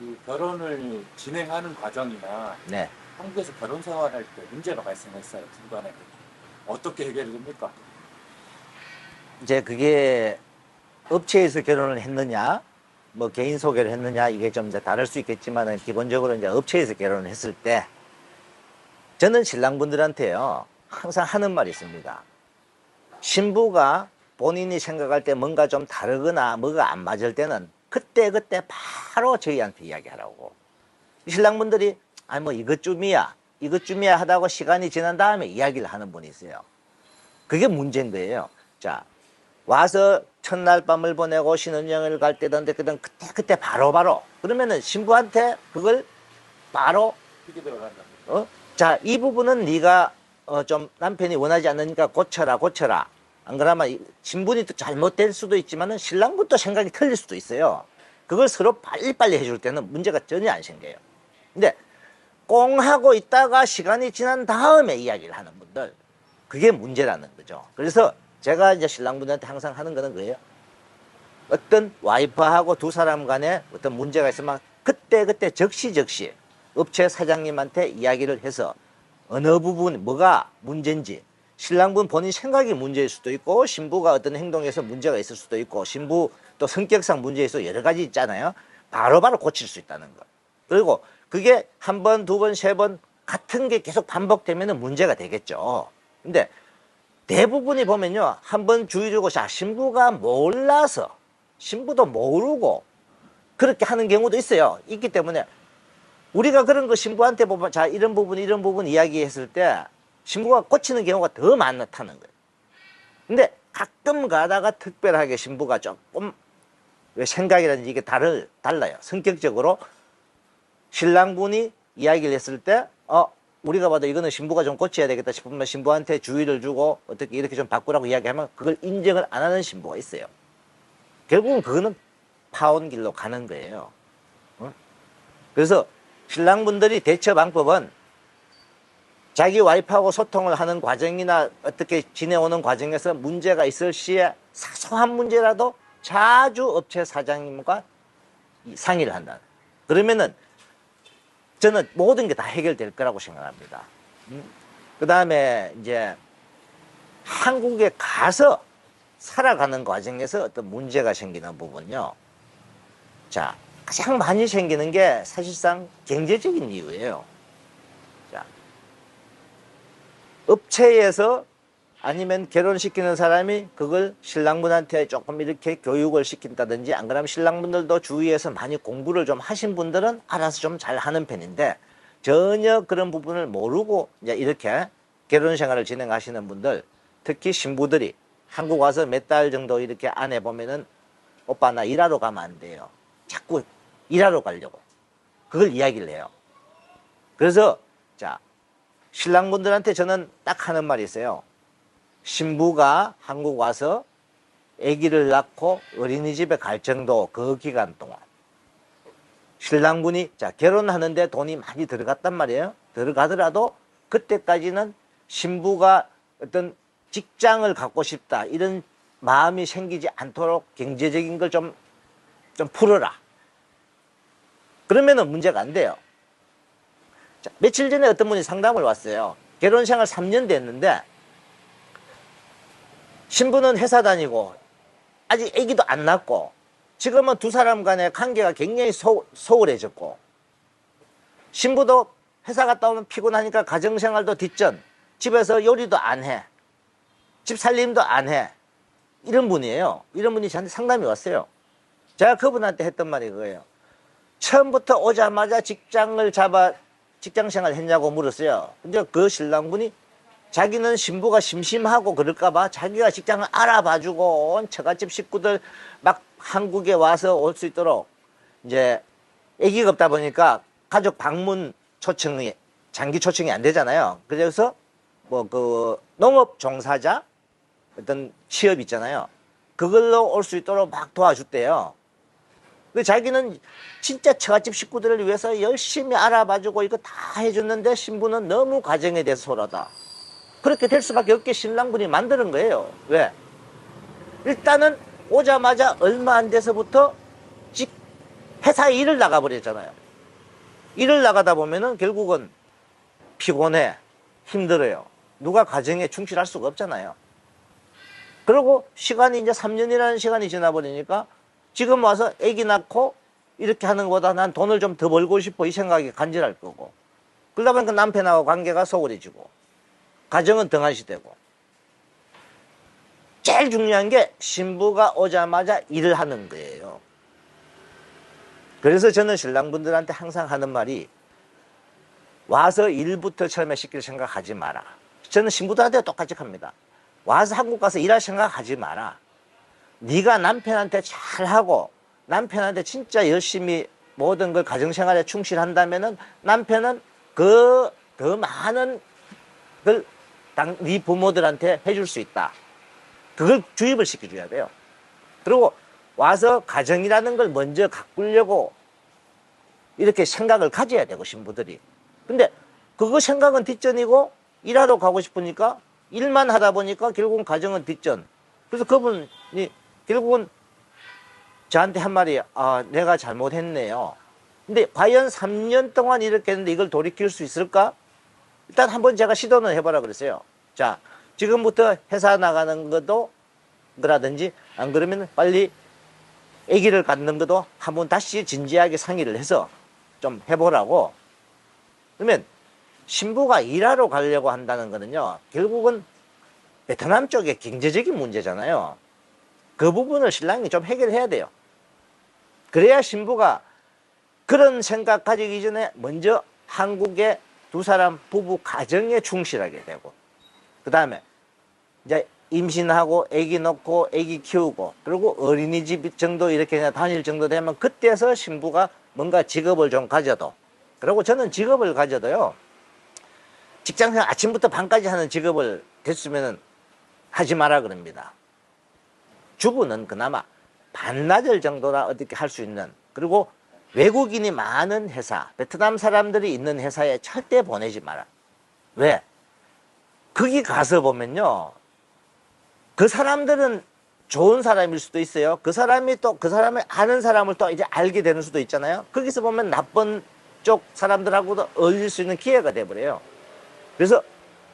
그 결혼을 진행하는 과정이나 네. 한국에서 결혼 생활할 때 문제가 발생했어요. 중간에. 어떻게 해결이 됩니까? 이제 그게 업체에서 결혼을 했느냐, 뭐 개인 소개를 했느냐, 이게 좀 이제 다를 수 있겠지만은 기본적으로 이제 업체에서 결혼을 했을 때 저는 신랑분들한테요, 항상 하는 말이 있습니다. 신부가 본인이 생각할 때 뭔가 좀 다르거나 뭐가 안 맞을 때는 그때 바로 저희한테 이야기하라고. 신랑분들이 아니 뭐 이것쯤이야 하다고 시간이 지난 다음에 이야기를 하는 분이 있어요. 그게 문제인 거예요. 자, 와서 첫날 밤을 보내고 신혼여행을 갈 때든지 그때 바로바로 그러면은 신부한테 그걸 바로 크게 들어간다. 자, 이 부분은 네가 좀 남편이 원하지 않으니까 고쳐라. 안 그러면 신분이 또 잘못될 수도 있지만은 신랑부터 생각이 틀릴 수도 있어요. 그걸 서로 빨리빨리 해줄 때는 문제가 전혀 안 생겨요. 근데 꽁 하고 있다가 시간이 지난 다음에 이야기를 하는 분들, 그게 문제라는 거죠. 그래서 제가 이제 신랑분들한테 항상 하는 거는 그예요. 어떤 와이프하고 두 사람 간에 어떤 문제가 있으면 그때 적시 업체 사장님한테 이야기를 해서 어느 부분 뭐가 문제인지, 신랑분 본인 생각이 문제일 수도 있고 신부가 어떤 행동에서 문제가 있을 수도 있고 신부 또 성격상 문제에서 여러 가지 있잖아요. 바로바로 고칠 수 있다는 거. 그리고 그게 한 번, 두 번, 세 번 같은 게 계속 반복되면 문제가 되겠죠. 근데 대부분이 보면요, 한 번 주의 주고, 자, 신부가 몰라서, 신부도 모르고, 그렇게 하는 경우도 있어요. 있기 때문에, 우리가 그런 거 신부한테 보면, 자, 이런 부분 이야기했을 때, 신부가 고치는 경우가 더 많다는 거예요. 근데 가끔 가다가 특별하게 신부가 조금, 왜 생각이라든지 이게 달라요. 성격적으로, 신랑분이 이야기를 했을 때, 우리가 봐도 이거는 신부가 좀 고쳐야 되겠다 싶으면 신부한테 주의를 주고 어떻게 이렇게 좀 바꾸라고 이야기하면 그걸 인정을 안 하는 신부가 있어요. 결국은 그거는 파혼 길로 가는 거예요. 그래서 신랑분들이 대처 방법은 자기 와이프하고 소통을 하는 과정이나 어떻게 지내오는 과정에서 문제가 있을 시에 사소한 문제라도 자주 업체 사장님과 상의를 한다. 그러면은 저는 모든 게 다 해결될 거라고 생각합니다. 그 다음에 이제 한국에 가서 살아가는 과정에서 어떤 문제가 생기는 부분요. 자, 가장 많이 생기는 게 사실상 경제적인 이유예요. 자, 업체에서 아니면 결혼시키는 사람이 그걸 신랑분한테 조금 이렇게 교육을 시킨다든지 안 그러면 신랑분들도 주위에서 많이 공부를 좀 하신 분들은 알아서 좀 잘 하는 편인데 전혀 그런 부분을 모르고 이제 이렇게 결혼 생활을 진행하시는 분들, 특히 신부들이 한국 와서 몇 달 정도 이렇게 안 해보면은 오빠 나 일하러 가면 안 돼요. 자꾸 일하러 가려고. 그걸 이야기를 해요. 그래서 자, 신랑분들한테 저는 딱 하는 말이 있어요. 신부가 한국 와서 아기를 낳고 어린이집에 갈 정도 그 기간 동안 신랑분이 자 결혼하는데 돈이 많이 들어갔단 말이에요. 들어가더라도 그때까지는 신부가 어떤 직장을 갖고 싶다 이런 마음이 생기지 않도록 경제적인 걸 좀 풀어라. 그러면은 문제가 안 돼요. 자, 며칠 전에 어떤 분이 상담을 왔어요. 결혼 생활 3년 됐는데 신부는 회사 다니고 아직 아기도 안 낳고 지금은 두 사람 간의 관계가 굉장히 소홀해졌고 신부도 회사 갔다 오면 피곤하니까 가정생활도 뒷전, 집에서 요리도 안 해, 집 살림도 안 해. 이런 분이에요. 이런 분이 저한테 상담이 왔어요. 제가 그분한테 했던 말이 그거예요. 처음부터 오자마자 직장생활 했냐고 물었어요. 근데 그 신랑분이 자기는 신부가 심심하고 그럴까봐 자기가 직장을 알아봐주고 온 처갓집 식구들 막 한국에 와서 올 수 있도록 이제 아기가 없다 보니까 가족 방문 초청이 장기 초청이 안 되잖아요. 그래서 뭐 그 농업 종사자 어떤 취업 있잖아요. 그걸로 올 수 있도록 막 도와줬대요. 그 자기는 진짜 처갓집 식구들을 위해서 열심히 알아봐주고 이거 다 해줬는데 신부는 너무 가정에 대해서 소홀하다. 그렇게 될 수밖에 없게 신랑분이 만드는 거예요. 왜? 일단은 오자마자 얼마 안 돼서부터 회사에 일을 나가버렸잖아요. 일을 나가다 보면은 결국은 피곤해, 힘들어요. 누가 가정에 충실할 수가 없잖아요. 그리고 시간이 이제 3년이라는 시간이 지나버리니까 지금 와서 아기 낳고 이렇게 하는 것보다 난 돈을 좀 더 벌고 싶어 이 생각이 간절할 거고, 그러다 보니까 남편하고 관계가 소홀해지고 가정은 등한시되고, 제일 중요한 게 신부가 오자마자 일을 하는 거예요. 그래서 저는 신랑분들한테 항상 하는 말이, 와서 일부터 처음에 시킬 생각하지 마라. 저는 신부들한테 똑같이 합니다. 와서 한국 가서 일할 생각하지 마라. 네가 남편한테 잘하고 남편한테 진짜 열심히 모든 걸 가정생활에 충실한다면은 남편은 그 더 많은 걸 네 부모들한테 해줄 수 있다. 그걸 주입을 시켜줘야 돼요. 그리고 와서 가정이라는 걸 먼저 가꾸려고 이렇게 생각을 가져야 되고, 신부들이. 근데 그거 생각은 뒷전이고 일하러 가고 싶으니까 일만 하다 보니까 결국은 가정은 뒷전. 그래서 그분이 결국은 저한테 한 말이, 내가 잘못했네요. 근데 과연 3년 동안 이렇게 했는데 이걸 돌이킬 수 있을까? 일단 한번 제가 시도는 해보라 그랬어요. 자, 지금부터 회사 나가는 것도 그라든지, 안 그러면 빨리 아기를 갖는 것도 한번 다시 진지하게 상의를 해서 좀 해보라고. 그러면 신부가 일하러 가려고 한다는 거는요, 결국은 베트남 쪽의 경제적인 문제잖아요. 그 부분을 신랑이 좀 해결해야 돼요. 그래야 신부가 그런 생각 가지기 전에 먼저 한국의 두 사람 부부 가정에 충실하게 되고, 그 다음에 이제 임신하고 아기 낳고 아기 키우고 그리고 어린이집 정도 이렇게 그냥 다닐 정도 되면 그때서 신부가 뭔가 직업을 좀 가져도, 그리고 저는 직업을 가져도요, 직장생활 아침부터 밤까지 하는 직업을 됐으면 하지 마라 그럽니다. 주부는 그나마 반나절 정도나 어떻게 할 수 있는, 그리고 외국인이 많은 회사, 베트남 사람들이 있는 회사에 절대 보내지 마라. 왜? 거기 가서 보면요, 그 사람들은 좋은 사람일 수도 있어요. 그 사람이 또 그 사람의 아는 사람을 또 이제 알게 되는 수도 있잖아요. 거기서 보면 나쁜 쪽 사람들하고도 어울릴 수 있는 기회가 돼버려요. 그래서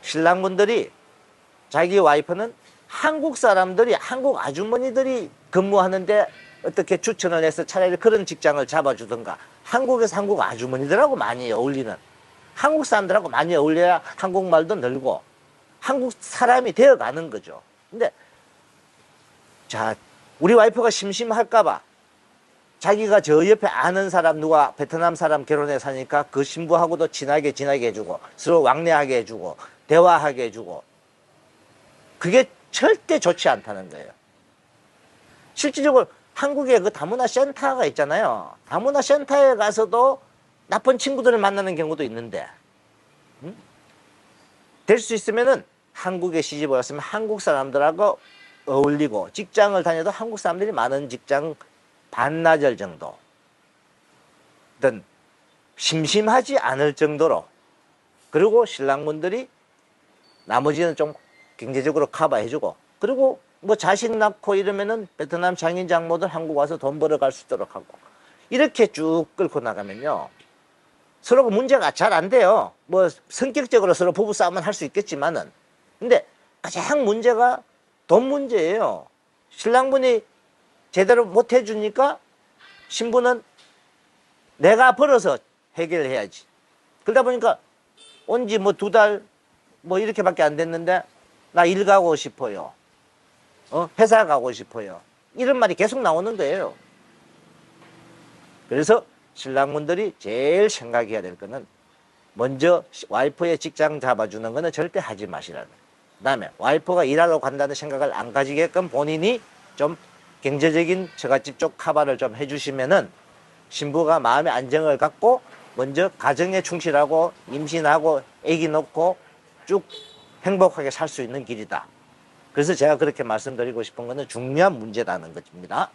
신랑분들이, 자기 와이프는 한국 사람들이, 한국 아주머니들이 근무하는데 어떻게 추천을 해서 차라리 그런 직장을 잡아주든가, 한국에서 한국 아주머니들하고 많이 어울리는, 한국 사람들하고 많이 어울려야 한국말도 늘고 한국 사람이 되어가는 거죠. 근데 자, 우리 와이프가 심심할까봐 자기가 저 옆에 아는 사람, 누가 베트남 사람 결혼해 사니까 그 신부하고도 친하게 해주고 서로 왕래하게 해주고 대화하게 해주고, 그게 절대 좋지 않다는 거예요. 실질적으로 한국에 그 다문화 센터가 있잖아요. 다문화 센터에 가서도 나쁜 친구들을 만나는 경우도 있는데, 될 수 있으면은 한국에 시집을 왔으면 한국 사람들하고 어울리고, 직장을 다녀도 한국 사람들이 많은 직장 반나절 정도, 어떤 심심하지 않을 정도로, 그리고 신랑분들이 나머지는 좀 경제적으로 커버해주고, 그리고 뭐 자식 낳고 이러면은 베트남 장인 장모들 한국 와서 돈 벌어갈 수 있도록 하고, 이렇게 쭉 끌고 나가면요, 서로 문제가 잘 안 돼요. 뭐 성격적으로 서로 부부싸움은 할 수 있겠지만은, 근데 가장 문제가 돈 문제예요. 신랑분이 제대로 못 해주니까 신부는 내가 벌어서 해결해야지. 그러다 보니까 온지 뭐 2달 뭐 이렇게밖에 안 됐는데, 나 일 가고 싶어요. 회사 가고 싶어요. 이런 말이 계속 나오는 거예요. 그래서 신랑분들이 제일 생각해야 될 거는, 먼저 와이프의 직장 잡아주는 거는 절대 하지 마시라는 거예요. 그 다음에 와이프가 일하러 간다는 생각을 안 가지게끔 본인이 좀 경제적인 처갓집 쪽 커버를 좀 해주시면은 신부가 마음의 안정을 갖고 먼저 가정에 충실하고 임신하고 아기 낳고 쭉 행복하게 살 수 있는 길이다. 그래서 제가 그렇게 말씀드리고 싶은 거는 중요한 문제라는 것입니다.